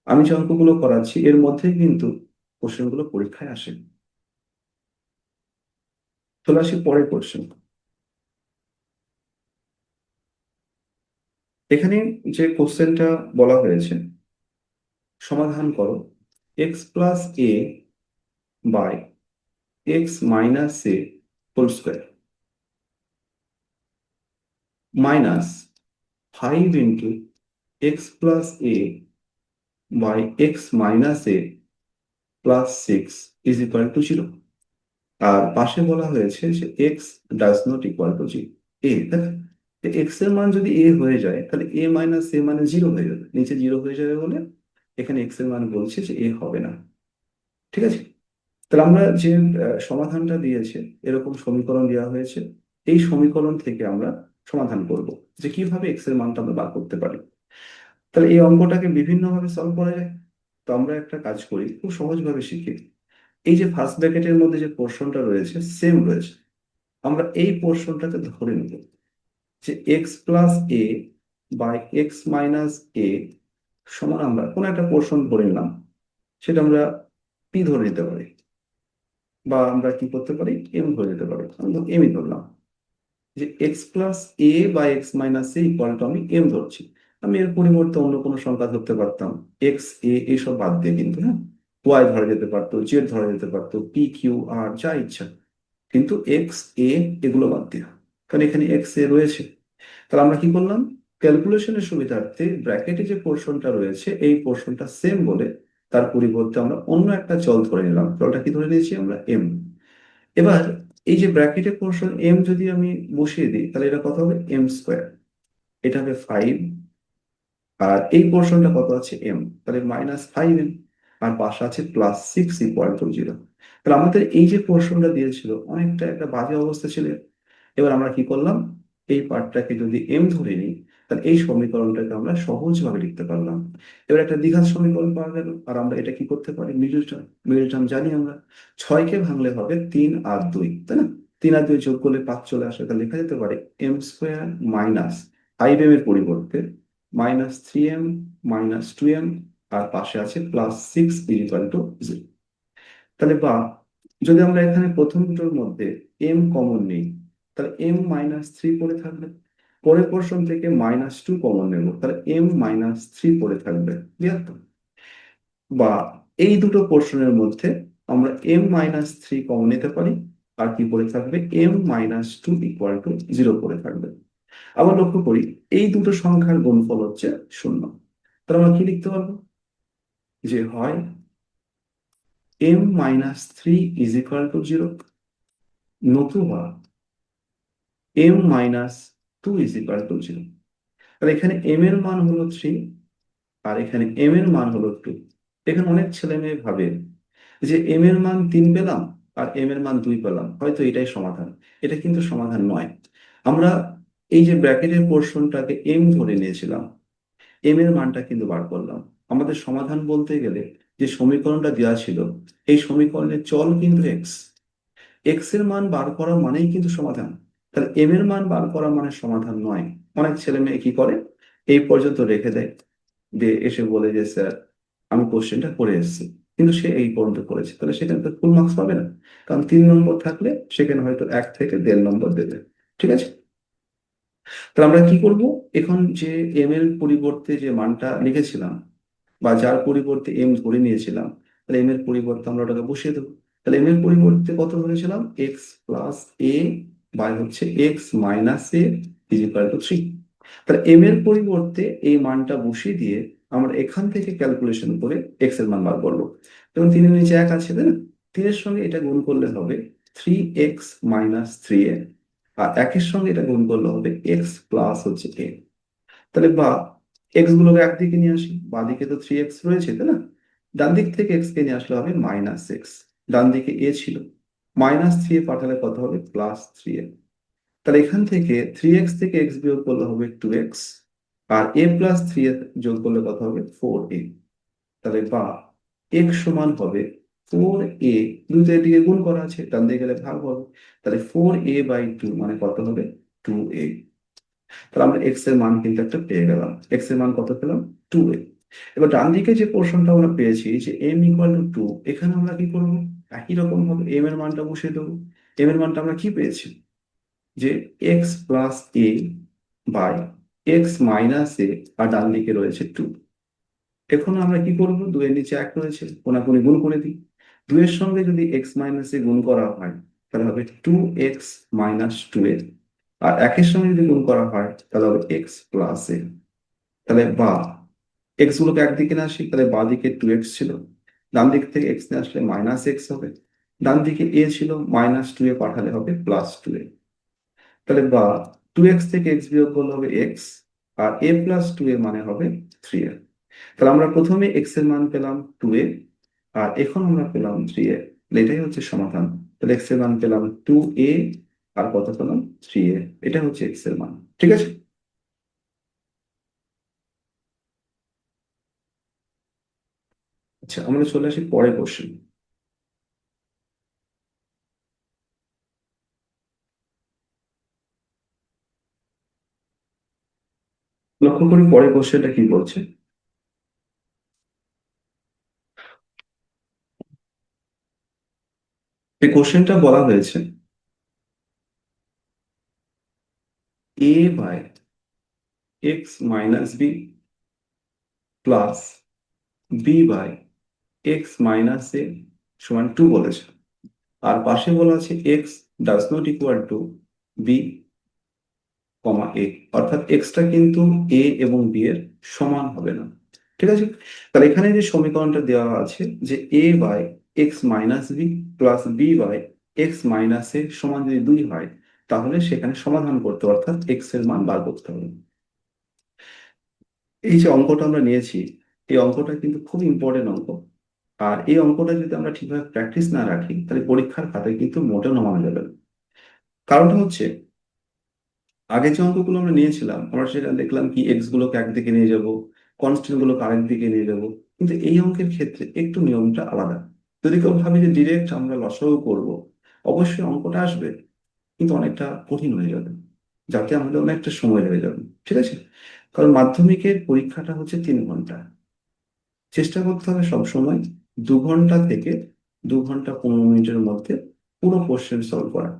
আমি যে অঙ্কগুলো করাচ্ছি এর মধ্যেই কিন্তু কোশ্চেনগুলো পরীক্ষায় আসে। চলে আসি পরের কোশ্চেন। এখানে যে কোশ্চেনটা বলা হয়েছে, সমাধান করো x plus a by x minus a whole square minus 5 x plus a by x minus a plus 6 is equal to 0। আর পাশে বলা হয়েছে যে x does not equal to g a. X এর মান যদি এ হয়ে যায় তাহলে এ মাইনাস এ মানে 0 হয়ে যাবে, নিচে 0 হয়ে যাবে বলে এখানে এক্স এর মান বলছে যে এ হবে না। ঠিক আছে, তাহলে আমরা যে সমাধানটা দিয়েছে, এরকম সমীকরণ দেওয়া হয়েছে, এই সমীকরণ থেকে আমরা সমাধান করব যে কিভাবে এক্স এর মানটা আমরা বার করতে পারি। তাহলে এই অঙ্কটাকে বিভিন্ন ভাবে সলভ করা যায়। তো আমরা একটা কাজ করি, খুব সহজভাবে শিখি। এই যে ফার্স্ট ব্র্যাকেটের মধ্যে যে পোর্শনটা রয়েছে সেম রয়েছে, আমরা এই পোর্শনটাকে ধরে নেব যে x plus a by x minus a সমান আমরা কোনো একটা পোর্শন ধরে নিলাম, সেটা আমরা পি ধরে নিতে পারি, বা আমরা কি করতে পারি এম ধরে নিতে পারি। আমি এমই ধরলাম যে এক্স প্লাস এ বা x minus a equal two আমি এম ধরছি। আমি এর পরিবর্তে অন্য কোনো সংখ্যা ধরতে পারতাম, এক্স এ এইসব বাদ দিয়ে কিন্তু, হ্যাঁ, ওয়াই ধরা যেতে পারতো, জেড ধরা যেতে পারতো, পি কিউ আর যা ইচ্ছা, কিন্তু এক্স এ এগুলো বাদ দিয়ে, কারণ এখানে এক্স এ রয়েছে। তাহলে আমরা কি করলাম, ক্যালকুলেশনের সুবিধার্থে ব্র্যাকেটে যে পোর্শনটা রয়েছে এই পোর্শনটা সেম বলে তার পরিবর্তে আমরা অন্য একটা চল ধরে নিলাম। চলটা কি ধরে নিয়েছি আমরা, এম। এবার এই যে ব্র্যাকেটে পোর্শন এম যদি আমি বসিয়ে দিই তাহলে এটা কত হবে, এম স্কোয়ার। এটা হবে 5, আর এই পোর্শনটা কত আছে এম, তাহলে -5m, আর পাশে আছে +6 ইকুয়াল টু 0। তাহলে আমাদের এই যে পোর্শনটা দিয়েছিল অনেকটা একটা বাজে অবস্থা ছিল। এবার আমরা কি করলাম, এই পার্টটাকে যদি এম ধরে নিই তাহলে এই সমীকরণটাকে আমরা সহজভাবে লিখতে পারলাম। এবার একটা দ্বিঘাত সমীকরণ পাওয়া গেল। আর আমরা এটা কি করতে পারি, মিডল টার্ম, মিডল টার্ম জানি আমরা, 6কে ভাঙলে হবে 3 আর 2, তাই না? 3 আর 2 যোগ করলে 5 চলে আসে, তাহলে লেখা যেতে পারে এম স্কোয়ার মাইনাস 5m এর পরিবর্তে -3m -2m, আর পাশে আছে +6 ইকুয়াল টু 0। তাহলে বা যদি আমরা এখানে প্রথম দুটোর মধ্যে এম কমন নিই তাহলে m-3 পড়ে থাকবে, পরের পোর্শন থেকে -2 কমন নেব তাহলে m-3 পড়ে থাকবে, ক্লিয়ার তো? বা এই দুটো পোর্শনের মধ্যে আমরা m-3 কমন নিতে পারি, আর কি পড়ে থাকবে, m-2 ইকুয়াল টু 0 পড়ে থাকবে। আবার লক্ষ্য করি এই দুটো সংখ্যার গুণফল হচ্ছে 0। তাহলে আমরা কি লিখতে পারবো, যে হয় m-3 ইজ ইকুয়াল টু 0, নতুবা m-2 ইজ ইকুয়াল টু 0। তাহলে এখানে m এর মান হলো 3, আর এখানে m এর মান হলো 2। এখানে অনেক ছেলে মেয়ে ভাবে যে m এর মান 3 পেলাম আর m এর মান 2 পেলাম, হয়তো এটাই সমাধান। এটা কিন্তু সমাধান নয়। আমরা এই যে ব্র্যাকেটের পোর্শনটাকে m ধরে নিয়েছিলাম, m এর মানটা কিন্তু বার করলাম। আমাদের সমাধান বলতে গেলে যে সমীকরণটা দেওয়া ছিল, এই সমীকরণের চল কিন্তু x, এক্স এর মান বার করা মানেই কিন্তু সমাধান। তাহলে এম এর মান বার করা মানে সমাধান নয়। অনেক ছেলে মেয়ে কি করে, এই পর্যন্ত রেখে দেয়, দিয়ে এসে বলে যে স্যার আমি কোশ্চেনটা করে এসেছি, কিন্তু সে এই পর্যন্ত করেছে, তাহলে সেখানে তো ফুল মার্কস পাবে না। কারণ 3 নম্বর থাকলে সেখানে হয়তো 1 থেকে 1.5 নম্বর দেবে। ঠিক আছে, তাহলে আমরা কি করব, এখন যে এম এর পরিবর্তে যে মানটা লিখেছিলাম বা যার পরিবর্তে এম ধরে নিয়েছিলাম, তাহলে এম এর পরিবর্তে আমরা ওটাকে বসিয়ে দেবো। তাহলে এম এর পরিবর্তে কত ধরেছিলাম, এক্স প্লাস এ বাই হচ্ছে x minus a is equal two 3। তাহলে এম এর পরিবর্তে এই মানটা বসিয়ে দিয়ে আমরা এখান থেকে ক্যালকুলেশন করে এক্স এর মান বার করবো। যেমন 3 এর নিচে 1 আছে, তাই না? 3-এর সঙ্গে এটা গুণ করলে হবে 3x - 3a, আর 1-এর সঙ্গে এটা গুণ করলে হবে এক্স প্লাস হচ্ছে এ। তাহলে বা এক্স গুলোকে একদিকে নিয়ে আসি, বাঁদিকে তো 3x রয়েছে, তাই না? ডান দিক থেকে এক্স কে নিয়ে আসলে হবে -x, ডান দিকে এ ছিল, -3 পাঠালে কত হবে, +3a। তাহলে এখান থেকে 3x থেকে এক্স বিয়োগ করলে হবে 2x, আর a + 3a যোগ করলে কত হবে, 4a। তাহলে বা এক্স সমান হবে 4a, দুইটা দিকে গুণ করা আছে, ডান দিকে গেলে ভাগ হবে, তাহলে 4a/2 মানে কত হবে? 2a। তাহলে আমরা এক্স এর মান কিন্তু একটা পেয়ে গেলাম। এক্স এর মান কত পেলাম? 2a। এবার ডান দিকে যে পোর্শনটা আমরা পেয়েছি যে m = 2, এখানে আমরা কি করবো? একই রকম ভাবে m এর মানটা বসিয়ে দেবো। m এর মানটা আমরা কি পেয়েছি? যে x+a/x-a, আর ডান দিকে রয়েছে 2। এখন আমরা কি করব? 2 এর নিচে 1 রয়েছে, কোনাকুনি গুণ করে দিই। 2 এর সঙ্গে যদি x-a গুণ করা হয় তাহলে হবে 2x-2a, আর 1 এর সঙ্গে যদি গুণ করা হয় তাহলে হবে x+a। তাহলে বা এক্স গুলোকে একদিকে না আসি, তাহলে বাঁ দিকে 2x ছিল, ডান দিক থেকে এক্স নিয়ে আসলে -x হবে, ডান দিকে a ছিল, -2a পাঠালে হবে +2a। তাহলে বা 2x থেকে x বিয়োগ করলে হবে x, আর a+2a মানে হবে 3a। তাহলে আমরা প্রথমে x এর মান পেলাম 2a, আর এখন আমরা পেলাম 3a। এটাই হচ্ছে সমাধান। তাহলে x এর মান পেলাম 2a, আর কত পেলাম? 3a। এটা হচ্ছে x এর মান। ঠিক আছে। আচ্ছা, আমরা চলে আসি পরের কোশ্চেন। লক্ষ্য করি পরের কোশ্চেনটা কি বলছে। এই কোশ্চেনটা বলা হয়েছে a/x-b প্লাস b/x-a সমান 2 বলেছে। আর পাশে বলা আছে x ≠ b, অর্থাৎ এক্সটা কিন্তু এ এবং বি এর সমান হবে না। ঠিক আছে। তাহলে এখানে যে সমীকরণটা দেওয়া আছে যে a/x-b প্লাস b/x-a সমান যদি 2 হয়, তাহলে সেখানে সমাধান করতে, অর্থাৎ এক্স এর মান বার করতে হবে। এই যে অঙ্কটা আমরা নিয়েছি, এই অঙ্কটা কিন্তু খুব ইম্পর্টেন্ট অঙ্ক। আর এই অঙ্কটা যদি আমরা ঠিকভাবে প্র্যাকটিস না রাখি তাহলে পরীক্ষার খাতায় কিন্তু মোটেও নামানো যাবে না। কারণটা হচ্ছে, আগে যে অঙ্কগুলো আমরা নিয়েছিলাম আমরা সেটা দেখলাম কি এক্স গুলোকে একদিকে নিয়ে যাব, কনস্ট্যান্ট গুলোকে আরেক দিকে নিয়ে যাব। কিন্তু এই অঙ্কের ক্ষেত্রে একটু নিয়মটা আলাদা। যদি কেউ ভাবে যে ডিরেক্ট আমরা লসাগু করব, অবশ্যই অঙ্কটা আসবে, কিন্তু অনেকটা কঠিন হয়ে যাবে, যাতে আমাদের অনেকটা সময় লেগে যাবে। ঠিক আছে। কারণ মাধ্যমিকের পরীক্ষাটা হচ্ছে 3 ঘন্টা। চেষ্টা করতে হবে সবসময় 2 ঘন্টা থেকে 2 ঘন্টা 15 মিনিটের মধ্যে পুরো কোশ্চেন সলভ করা।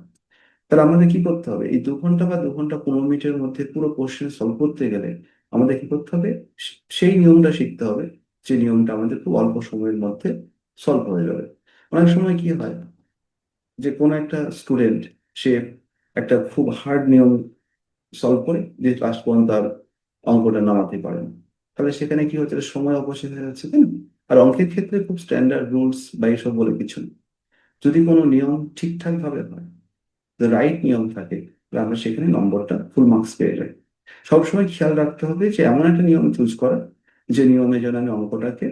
তাহলে আমাদের কি করতে হবে? এই 2 ঘন্টা বা 2 ঘন্টা 15 মিনিটের মধ্যে পুরো কোশ্চেন সলভ করতে গেলে আমাদের কি করতে হবে? সেই নিয়মটা শিখতে হবে, যে নিয়মটা আমাদের খুব অল্প সময়ের মধ্যে সলভ হয়ে যাবে। অনেক সময় কি হয় যে কোনো একটা স্টুডেন্ট, সে একটা খুব হার্ড নিয়ম সলভ করে যে লাস্ট পর্যন্ত আর অঙ্কটা নামাতে পারে না। তাহলে সেখানে কি হচ্ছে? সময় অপচয় হয়ে যাচ্ছে, তাই না? আর অঙ্কের ক্ষেত্রে খুব স্ট্যান্ডার্ড রুলস বা এইসব বলে কিছু নেই। যদি কোনো নিয়ম ঠিকঠাক ভাবে হয়, রাইট নিয়ম থাকে, তাহলে আমরা সেখানে নম্বরটা ফুল মার্কস পেয়ে যাই। সবসময় খেয়াল রাখতে হবে যে এমন একটা নিয়ম চুজ করা, যে নিয়মে যেন আমি অঙ্কটাকে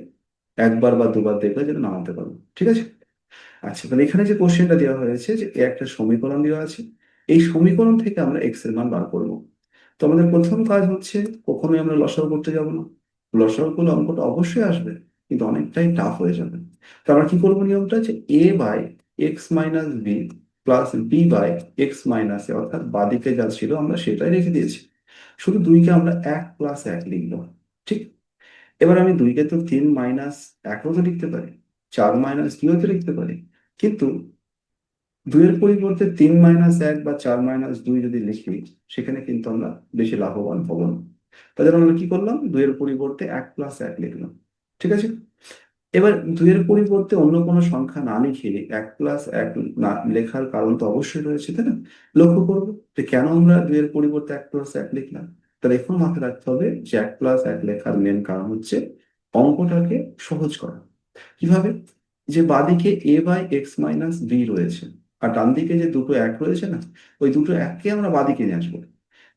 একবার বা দুবার দেখলে যেন নামাতে পারবো। ঠিক আছে। আচ্ছা, তাহলে এখানে যে কোশ্চেনটা দেওয়া হয়েছে যে একটা সমীকরণ দেওয়া আছে, এই সমীকরণ থেকে আমরা এক্স এর মান বার করব। তো আমাদের প্রথম কাজ হচ্ছে, কখনোই আমরা লসাগু করতে যাব না। লসাগু করলে অঙ্কটা অবশ্যই আসবে, কিন্তু অনেকটাই টাফ হয়ে যাবে। তো আমরা কি করবো? নিয়মটা যে a/x-b প্লাস b/x-a, অর্থাৎ বাদিকে যা ছিল আমরা সেটাই রেখে দিয়েছি, শুধু দুইকে আমরা 1+1 লিখবো। ঠিক। এবার আমি দুইকে তো 3-1ও তো লিখতে পারি, 4-2ও তো লিখতে পারি, কিন্তু দুইয়ের পরিবর্তে 3-1 বা 4-2 যদি লিখি, সেখানে কিন্তু আমরা বেশি লাভবান হব না। তাই জন্য আমরা কি করলাম? দুইয়ের পরিবর্তে 1+1 লিখলাম। ঠিক আছে। এবার দুইয়ের পরিবর্তে অন্য কোনো সংখ্যা না লিখে 1+1 না লেখার কারণ তো অবশ্যই রয়েছে, তাই না? লক্ষ্য করবো যে কেন আমরা দুইয়ের পরিবর্তে 1+1 লিখলাম। তাহলে এখন মাথায় রাখতে হবে যে 1+1 লেখার মেন কারণ হচ্ছে অঙ্কটাকে সহজ করা। কিভাবে? যে বাঁদিকে a/x-b রয়েছে, আর ডান দিকে যে দুটো এক রয়েছে না, ওই দুটো এককে আমরা বাঁদিকে নিয়ে আসবো।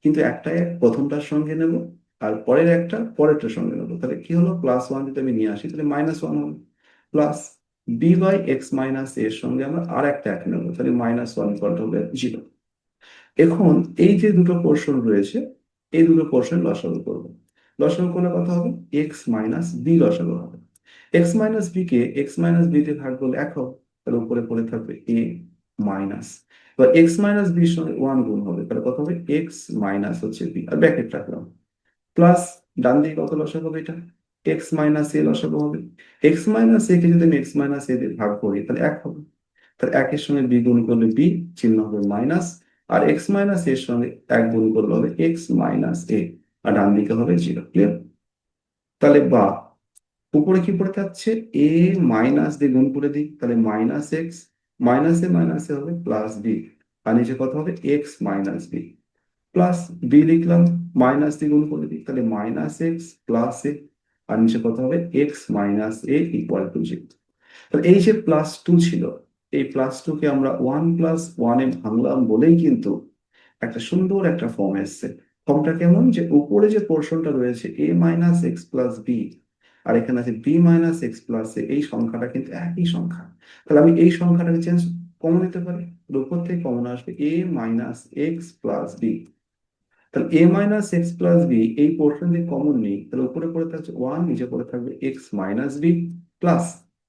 কিন্তু একটা এক প্রথমটার সঙ্গে নেব, আর পরের একটা পরেরটার সঙ্গে নেবো। তাহলে কি হলো? +1 যদি আমি নিয়ে আসি তাহলে -1 হবে, প্লাস b/x-a এর সঙ্গে আমরা আর একটা এক নেবো, তাহলে -1 হবে 0। এখন এই যে দুটো পোর্শন রয়েছে, এই দুটো পোর্শন লসাগু করবো। লসাগু করলে কত হবে? x - b লসাগু হবে। এক্স মাইনাস বি কে এক্স মাইনাস বি দিয়ে ভাগ করলে 1 হবে, তাহলে উপরে পড়ে থাকবে এ মাইনাস, এবার এক্স মাইনাস বির সঙ্গে 1 গুণ হবে, তাহলে কত হবে এক্স মাইনাস হচ্ছে বি, আর ব্র্যাকেট রাখলাম, প্লাস ডান দিকে কত লসাগু হবে এটা, এক্স মাইনাস এ লসাগু হবে। এক্স মাইনাস এ কে যদি আমি এক্স মাইনাস এ দিয়ে ভাগ করি তাহলে 1 হবে, তাহলে 1 এর সঙ্গে বি গুণ করলে বি, চিহ্ন হবে মাইনাস, আর এক্স মাইনাস এর সঙ্গে 1 গুণ করলে হবে এক্স মাইনাস এ, আর ডান দিকে হবে 0। ক্লিয়ার? তাহলে বা উপরে কি পড়ে থাকছে, এ মাইনাস দিয়ে গুণ করে দিই, তাহলে মাইনাস এক্স, মাইনাসে হবে প্লাস বি, আর নিচে কত হবে x minus b, plus b লিখলাম, মাইনাস দিয়ে গুণ করে দিই, তাহলে মাইনাস এক্স প্লাস এ, আর নিচে কত হবে x minus a equal to 0। তাহলে এই যে প্লাস টু ছিল, এই প্লাস টু কে আমরা 1+1 ভাঙলাম বলেই কিন্তু একটা সুন্দর একটা ফর্ম এসছে। ফর্মটা কেমন, যে উপরে যে পোর্শনটা রয়েছে এ মাইনাস এক্স প্লাস বি, আর এখানে আছে বি মাইনাস এক্স প্লাস এ, এই সংখ্যাটা কিন্তু একই সংখ্যা। তাহলে আমি এই সংখ্যাটাকে কমন নিতে পারি, উপর থেকে কমন আসবে এ মাইনাস এক্স প্লাস বি, তাহলে a minus x plus b এই পোর্শন দিয়ে কমন নেই, তাহলে উপরে পড়ে থাকছে 1, নিচে পড়ে থাকবে এক্স মাইনাস বি, প্লাস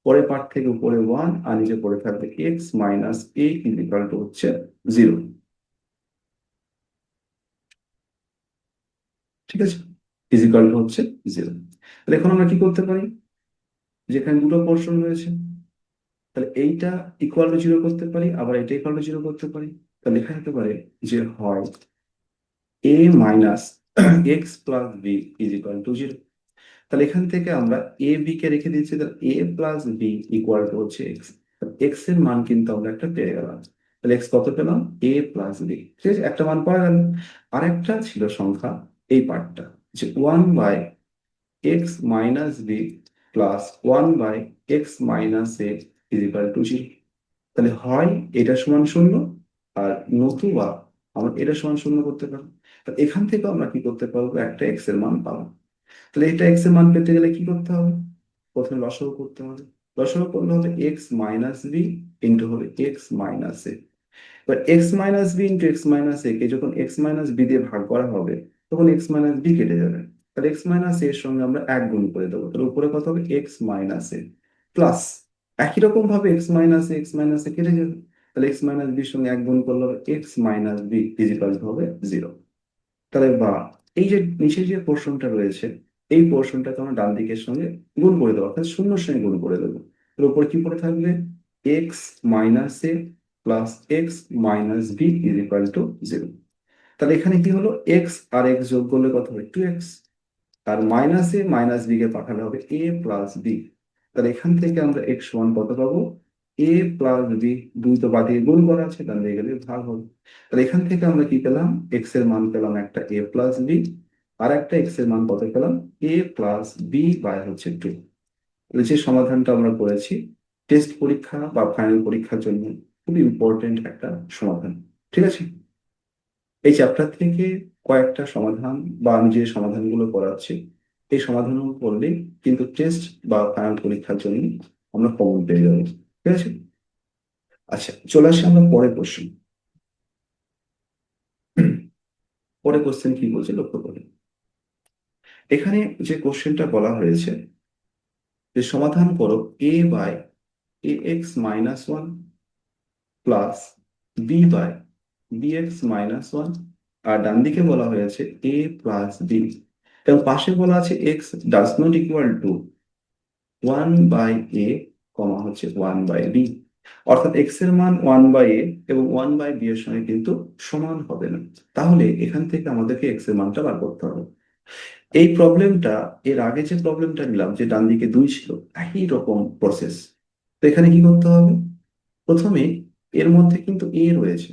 পরের পার্ট থেকে উপরে 1 আর নিচে পড়ে থাকবে x minus a equal to হচ্ছে 0। ঠিক আছে, ইজিক্যাল টু হচ্ছে 0। তাহলে এখন আমরা কি করতে পারি, যেখানে দুটো পোর্শন রয়েছে, তাহলে এইটা ইকুয়াল টু 0 করতে পারি, আবার এটা ইকুয়াল টু 0 করতে পারি। তাহলে লেখা যেতে পারে যে হয় a minus x plus b is equal to 0। তাহলে এখান থেকে আমরা এ বি কে রেখে দিচ্ছি, তাহলে এ প্লাস বি ইকুয়াল টু হচ্ছে এক্স, এক্স এর মান কিন্তু আমরা একটা পেয়ে গেলাম। তাহলে এক্স কত পেলাম, এ প্লাস বি, ঠিক আছে, একটা মান পাওয়া গেল। আরেকটা ছিল সংখ্যা, এই পার্টটা, যে 1/x-b plus 1/x-a is equal to 0। তাহলে হয় এটা সমান 0, আর নতুবা আমরা এটা সমান 0 করতে পারবো। তাহলে এখান থেকে আমরা কি করতে পারবো, একটা এক্স এর মান পাবো। তাহলে এটা এক্স এর মান পেতে গেলে কি করতে হবে, প্রথমে লসাগু করতে হবে। লসাগু করলে হবে এক্স মাইনাস বি ইন্টু হবে এক্স মাইনাস এ। এবার x minus b into x minus a কে যখন এক্স মাইনাস বি দিয়ে ভাগ করা হবে, তখন এক্স মাইনাস বি কেটে যাবে, তাহলে এক্স মাইনাস এর সঙ্গে আমরা 1 গুণ করে দেবো, তাহলে উপরে কত হবে এক্স মাইনাস এ, প্লাস একই রকম ভাবে এক্স মাইনাস এ কেটে যাবে, তাহলে এক্স মাইনাস বির সঙ্গে 1 গুণ করলে হবে এক্স মাইনাস বি ইজিক্যাল হবে 0। তাহলে বা এই যে নিচে যে পোর্শনটা রয়েছে, এই পোর্শনটাকে আমরা ডান দিকের সঙ্গে গুণ করে দেবো, অর্থাৎ শূন্যর সঙ্গে গুণ করে দেবো। এর উপর কি পড়ে থাকবে x minus a plus x minus b is equal to 0। তাহলে এখানে কি হলো, এক্স আর এক্স যোগ করলে কত হবে 2x, আর মাইনাস এ মাইনাস বি কে পাঠালে হবে এ প্লাস বি। তাহলে এখান থেকে আমরা এক্স সমান কত পাবো, এ প্লাস বি, দুই তো বাদ দিয়ে গুণ করা আছে, ডান দিকে গেলে ভাগ হবে। তাহলে এখান থেকে আমরা কি পেলাম, এক্স এর মান পেলাম একটা এ প্লাস বি, আর একটা এক্স এর মান কত পেলাম, এ প্লাস বি বাই হচ্ছে 2। তাহলে যে সমাধানটা আমরা করেছি টেস্ট পরীক্ষা বা ফাইনাল পরীক্ষার জন্য খুবই ইম্পর্টেন্ট একটা সমাধান। ঠিক আছে, এই চ্যাপ্টার থেকে কয়েকটা সমাধান বা আমি যে সমাধানগুলো করাচ্ছি, এই সমাধানগুলো করলেই কিন্তু টেস্ট বা ফাইনাল পরীক্ষার জন্য আমরা কমন পেয়ে যাবো। ঠিক আছে, আচ্ছা চলে আসি আমরা পরের কোশ্চেন। পরের কোশ্চেন কি বলছে লক্ষ্য করি, এখানে যে কোশ্চেনটা বলা হয়েছে যে সমাধান করো a by a x minus 1 plus b by b x minus 1, আর ডান দিকে বলা হয়েছে এ প্লাস বি, এবং পাশে বলা আছে x does not equal to 1/a কমা হচ্ছে 1/b, অর্থাৎ এক্স এর মান 1/a এবং 1/b এর সঙ্গে কিন্তু সমান হবে না। তাহলে এখান থেকে আমাদেরকে এক্স এর মানটা বার করতে হবে। এই প্রবলেমটা এর আগে যে প্রবলেমটা নিলাম যে ডান দিকে 2 ছিল, একই রকম প্রসেস। তো এখানে কি করতে হবে, প্রথমে এর মধ্যে কিন্তু এ রয়েছে,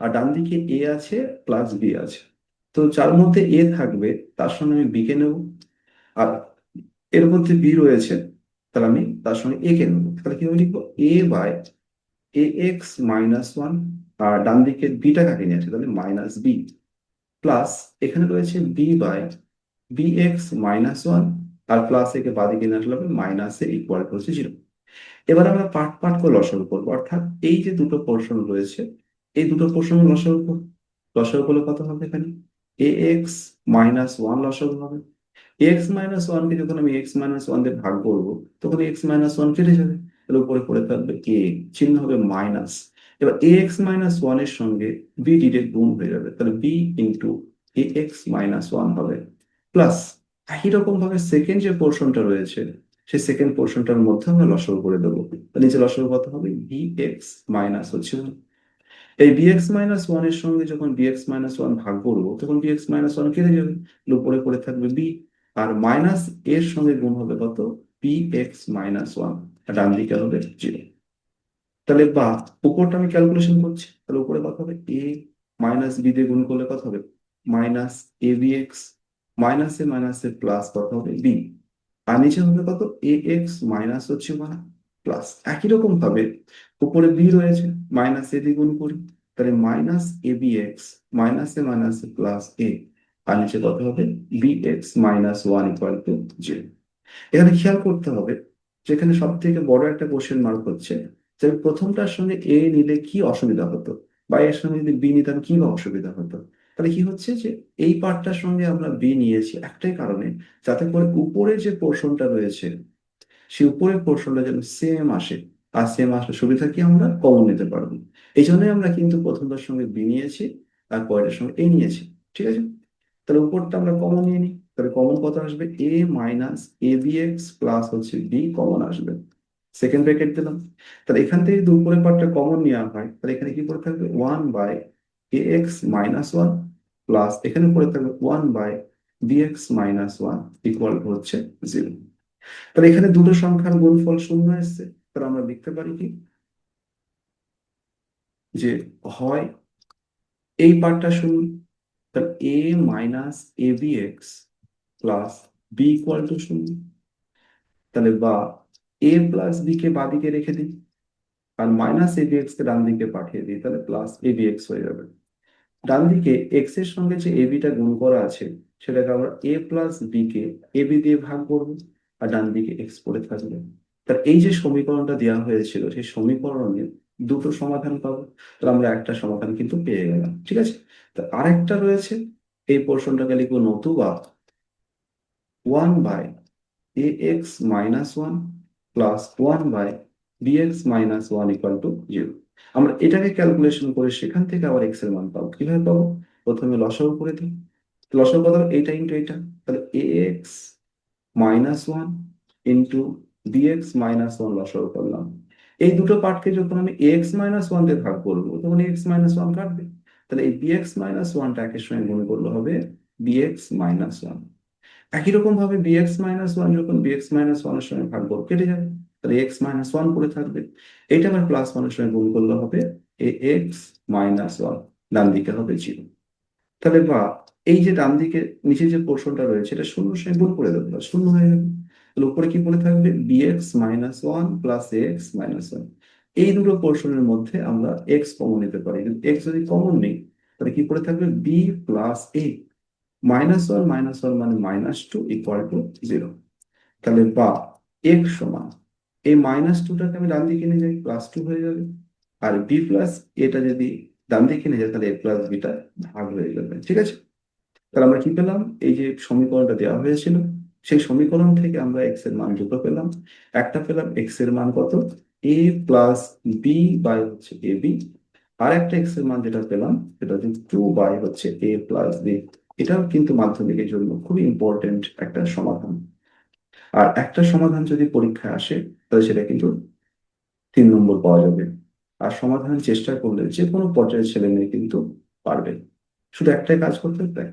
আর ডান দিকে এ আছে প্লাস বি আছে, তো যার মধ্যে এ থাকবে তার সঙ্গে আমি বি কে নেব, আর এর মধ্যে বি রয়েছে, তাহলে আমি তার সঙ্গে এ কে নেবো। তাহলে কিভাবে লিখবো, এ বাই এ এক্স মাইনাস 1, আর ডান দিকে বিটা কাকে নিয়ে আছে, তাহলে মাইনাস বি, প্লাস এখানে রয়েছে b by b x minus 1, আর প্লাস একে বাদিকে নিয়ে আসলে হবে মাইনাস এ ইকুয়াল টু হচ্ছে 0। এবার আমরা পার্ট পার্ট করে লসাগু করবো, অর্থাৎ এই যে দুটো পোর্শন রয়েছে, এই দুটো পোর্শন লসাগু করবো। লসাগু করলে কত হবে, এখানে এ এক্স মাইনাস 1 লসাগু হবে, এক্স মাইনাস ওয়ানকে যখন আমি এক্স মাইনাস ওয়ান দিয়ে ভাগ করবো তখন এক্স মাইনাস ওয়ান কেটে যাবে, তাহলে উপরে পড়ে থাকবে এ, চিহ্ন হবে মাইনাস। এবার এ এক্স মাইনাস ওয়ানের সঙ্গে বি ডিরেক্ট গুণ হয়ে যাবে, তাহলে বি ইন্টু এ এক্স মাইনাস ওয়ান হবে প্লাস একই রকম ভাবে সেকেন্ড যে পোর্শনটা রয়েছে সেই সেকেন্ড পোর্শনটার মধ্যে আমরা লসাগু করে দেবো। তাহলে নিচে লসাগু কত হবে, বি এক্স মাইনাস হচ্ছে one। এই বিএক্স মাইনাস ওয়ান এর সঙ্গে যখন বিএক্স মাইনাস ওয়ান ভাগ করবো তখন বিএক্স মাইনাস ওয়ান কেটে যাবে, তাহলে উপরে পড়ে থাকবে বি, আর মাইনাস এর সঙ্গে গুণ হবে কত, বি এক্স মাইনাস ওয়ান, ডান দিকে হবে জিরো। তাহলে বা উপরটা আমি ক্যালকুলেশন করছি, তাহলে উপরে কত হবে, এ মাইনাস বি দিয়ে গুণ করলে কত হবে, মাইনাস এ বি এক্স, মাইনাসে প্লাস কত হবে বি, আর নিচে হবে কত, এ এক্স মাইনাস হচ্ছে ওয়ান প্লাস একই রকম ভাবে উপরে বি রয়েছে, মাইনাস এ দিয়ে গুণ করি, তাহলে মাইনাস এ বি এক্স মাইনাসে প্লাস এ, আর নিচে কত হবে, b x minus one equal to zero. এখানে খেয়াল করতে হবে যেখানে সব থেকে বড় একটা কোশ্চেন মার্ক হচ্ছে যে আমি প্রথমটার সঙ্গে এ নিলে কি অসুবিধা হতো, বা এর সঙ্গে যদি বি নিতাম কি বা অসুবিধা হতো। তাহলে কি হচ্ছে যে এই পার্টটার সঙ্গে আমরা বি নিয়েছি একটাই কারণে, যাতে করে উপরে যে পোর্শনটা রয়েছে সেই উপরের পোর্শনটা যেন সেম আসে, আর সেম আসলে সুবিধা কি আমরা কমন নিতে পারবো। এই জন্যই আমরা কিন্তু প্রথমটার সঙ্গে বি নিয়েছি আর পরের সঙ্গে এ নিয়েছি, ঠিক আছে। তাহলে উপরটা আমরা কমন নিয়ে নিই, তাহলে কমন কত আসবে, এ minus a b x plus হচ্ছে বি কমন আসবে, সেকেন্ড ব্র্যাকেট দিলাম। তাহলে এখান থেকে যদি উপরের পার্টটা কমন নেওয়া হয় তাহলে এখানে কি করে থাকবে, one by a x minus one plus এখানে পড়ে থাকবে one by b x minus one equal হচ্ছে জিরো। তাহলে এখানে দুটো সংখ্যার গুণফল শূন্য এসছে, তাহলে আমরা লিখতে পারি কি, যে হয় এই পার্টটা শূন্য, তাহলে a minus a b x plus b equal to শূন্য, তাহলে বা এ প্লাস বি কে বাদিকে রেখে দিই আর মাইনাস এ বি এক্স কে ডান দিকে পাঠিয়ে দিই, তাহলে প্লাস এ বি এক্স হয়ে যাবে। ডান দিকে এক্স এর সঙ্গে যে এ বিটা গুণ করা আছে সেটাকে আমরা A plus b K A B দিয়ে ভাগ করবো, আর ডান দিকে এক্স পড়ে থাকবে। তার এই যে সমীকরণটা দেওয়া হয়েছিল সেই সমীকরণের দুটো সমাধান পাবো, তাহলে আমরা একটা সমাধান কিন্তু পেয়ে গেলাম, ঠিক আছে। তা আরেকটা রয়েছে, এই পোর্শনটাকে লিখবো নতুবা one by a x minus one plus one by b x minus one equal to zero. আমরা এটাকে ক্যালকুলেশন করে সেখান থেকে আবার এক্স এর মান পাবো, কিভাবে পাবো, প্রথমে লসাগু করে দিই, লসাগু কত হবে, এইটা ইন্টু এটা, তাহলে a x minus one into b x minus one লসাগু করলাম। এই দুটো পার্টকে যখন আমি এক্স মাইনাস ওয়ান দিয়ে ভাগ করবো তখন এক্স মাইনাস ওয়ান কাটবে, তাহলে এই বি এক্স মাইনাস ওয়ানটা একের সঙ্গে গুণ করলে হবে বি এক্স মাইনাস ওয়ান। একই রকম ভাবে বিএক্স মাইনাস ওয়ান যখন বিএক্স মাইনাস ওয়ানের সঙ্গে ভাগ করব কেটে যাবে, তাহলে এক্স মাইনাস ওয়ান পড়ে থাকবে। এটা আবার প্লাস ওয়ানের সঙ্গে গুণ করলে হবে এ এক্স মাইনাস ওয়ান, ডান দিকে হবে জিরো। তাহলে বা এই যে ডান দিকে নিচে যে পোর্শনটা রয়েছে এটা শূন্যের সঙ্গে গুণ করে দেবো, তাহলে শূন্য হয়ে যাবে। তাহলে উপরে কি পড়ে থাকবে, bx minus one plus x minus one. এই দুটো পোর্শনের মধ্যে আমরা এক্স কমন নিতে পারি, কিন্তু এক্স যদি কমন নেই তাহলে কি পড়ে থাকবে, b plus a, minus one মানে minus two equal to zero. তাহলে বা এক্স সমান এই মাইনাস টুটাকে আমি ডান দিকে নিয়ে যাই, প্লাস টু হয়ে যাবে, আর বি প্লাস এটা যদি ডান দিকে নিয়ে যাই তাহলে এ প্লাস বিটা ভাগ হয়ে যাবে, ঠিক আছে। তাহলে আমরা কি পেলাম, এই যে সমীকরণটা দেওয়া হয়েছিল সেই সমীকরণ থেকে আমরা এক্স এর মান দুটো পেলাম। একটা পেলাম এক্স এর মান কত, এ প্লাস বি বাই হচ্ছে এ বি, আর একটা এক্স এর মান যেটা পেলাম সেটা হচ্ছে টু বাই হচ্ছে এ প্লাস বি। এটাও কিন্তু মাধ্যমিকের জন্য খুবই ইম্পর্টেন্ট একটা সমাধান। আর একটা সমাধান যদি পরীক্ষায় আসে তাহলে সেটা কিন্তু 3 নম্বর পাওয়া যাবে। আর সমাধানের চেষ্টা করলে যে কোনো পর্যায়ের ছেলে মেয়ে কিন্তু পারবে, শুধু একটাই কাজ করতে হবে,